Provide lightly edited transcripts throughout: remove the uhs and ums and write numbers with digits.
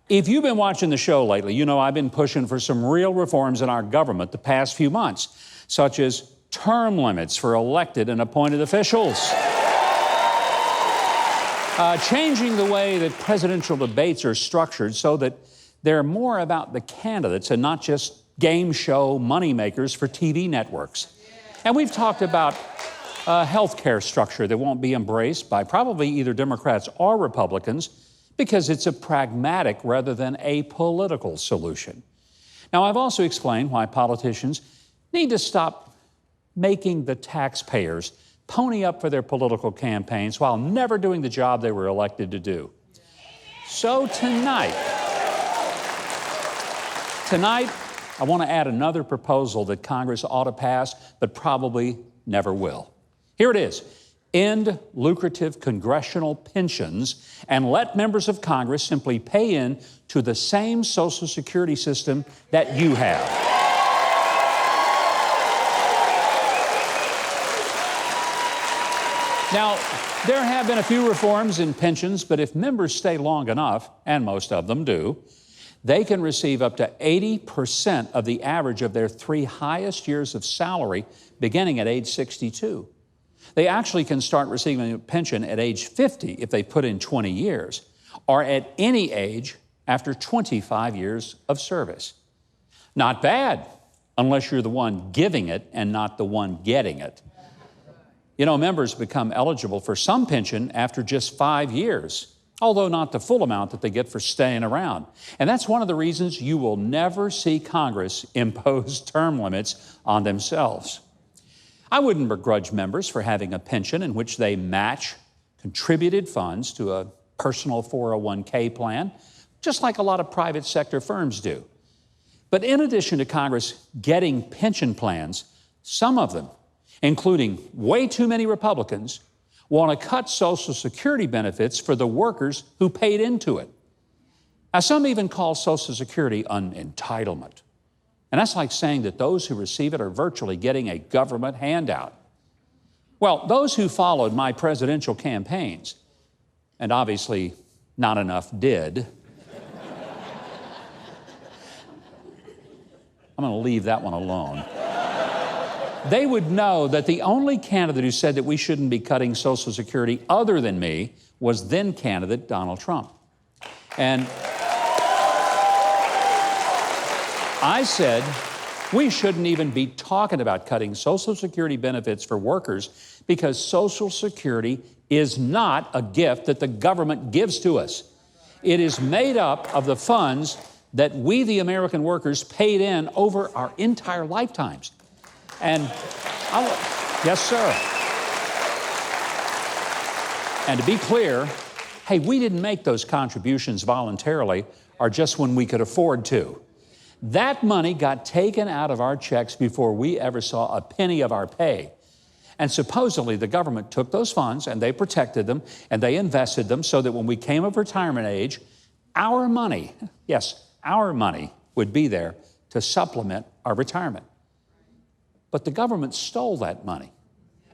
If you've been watching the show lately, you know I've been pushing for some real reforms in our government the past few months, such as term limits for elected and appointed officials, changing the way that presidential debates are structured so that they're more about the candidates and not just game show moneymakers for TV networks. And we've talked about a health care structure that won't be embraced by probably either Democrats or Republicans because it's a pragmatic rather than a political solution. Now, I've also explained why politicians need to stop making the taxpayers pony up for their political campaigns while never doing the job they were elected to do. So tonight, I want to add another proposal that Congress ought to pass, but probably never will. Here it is. End lucrative congressional pensions and let members of Congress simply pay in to the same Social Security system that you have. Now, there have been a few reforms in pensions, but if members stay long enough, and most of them do, they can receive up to 80% of the average of their 3 highest years of salary beginning at age 62. They actually can start receiving a pension at age 50 if they put in 20 years, or at any age after 25 years of service. Not bad, unless you're the one giving it and not the one getting it. You know, members become eligible for some pension after just 5 years, although not the full amount that they get for staying around. And that's one of the reasons you will never see Congress impose term limits on themselves. I wouldn't begrudge members for having a pension in which they match contributed funds to a personal 401k plan, just like a lot of private sector firms do. But in addition to Congress getting pension plans, some of them, including way too many Republicans, want to cut Social Security benefits for the workers who paid into it. Now, some even call Social Security an entitlement. And that's like saying that those who receive it are virtually getting a government handout. Well, those who followed my presidential campaigns, and obviously not enough did, I'm going to leave that one alone. They would know that the only candidate who said that we shouldn't be cutting Social Security other than me was then candidate Donald Trump. And I said we shouldn't even be talking about cutting Social Security benefits for workers because Social Security is not a gift that the government gives to us. It is made up of the funds that we, the American workers, paid in over our entire lifetimes. And yes, sir. And to be clear, hey, we didn't make those contributions voluntarily or just when we could afford to. That money got taken out of our checks before we ever saw a penny of our pay. And supposedly the government took those funds and they protected them and they invested them so that when we came of retirement age, our money, yes, our money would be there to supplement our retirement. But the government stole that money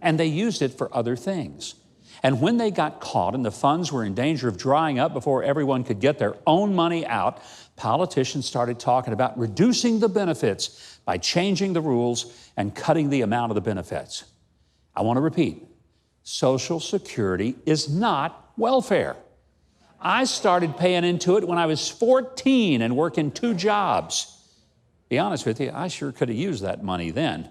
and they used it for other things. And when they got caught and the funds were in danger of drying up before everyone could get their own money out, politicians started talking about reducing the benefits by changing the rules and cutting the amount of the benefits. I want to repeat, Social Security is not welfare. I started paying into it when I was 14 and working 2 jobs. Be honest with you, I sure could have used that money then.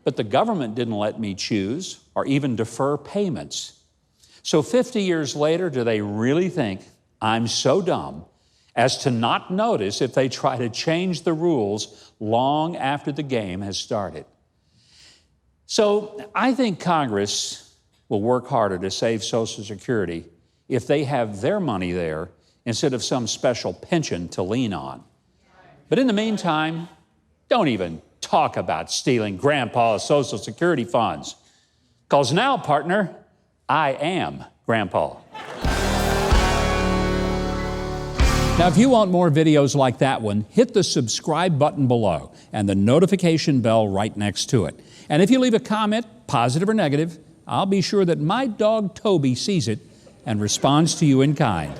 But the government didn't let me choose or even defer payments. So 50 years later, do they really think I'm so dumb as to not notice if they try to change the rules long after the game has started? So I think Congress will work harder to save Social Security if they have their money there instead of some special pension to lean on. But in the meantime, don't even talk about stealing Grandpa's Social Security funds. Because now, partner, I am Grandpa. Now, if you want more videos like that one, hit the subscribe button below and the notification bell right next to it. And if you leave a comment, positive or negative, I'll be sure that my dog Toby sees it and responds to you in kind.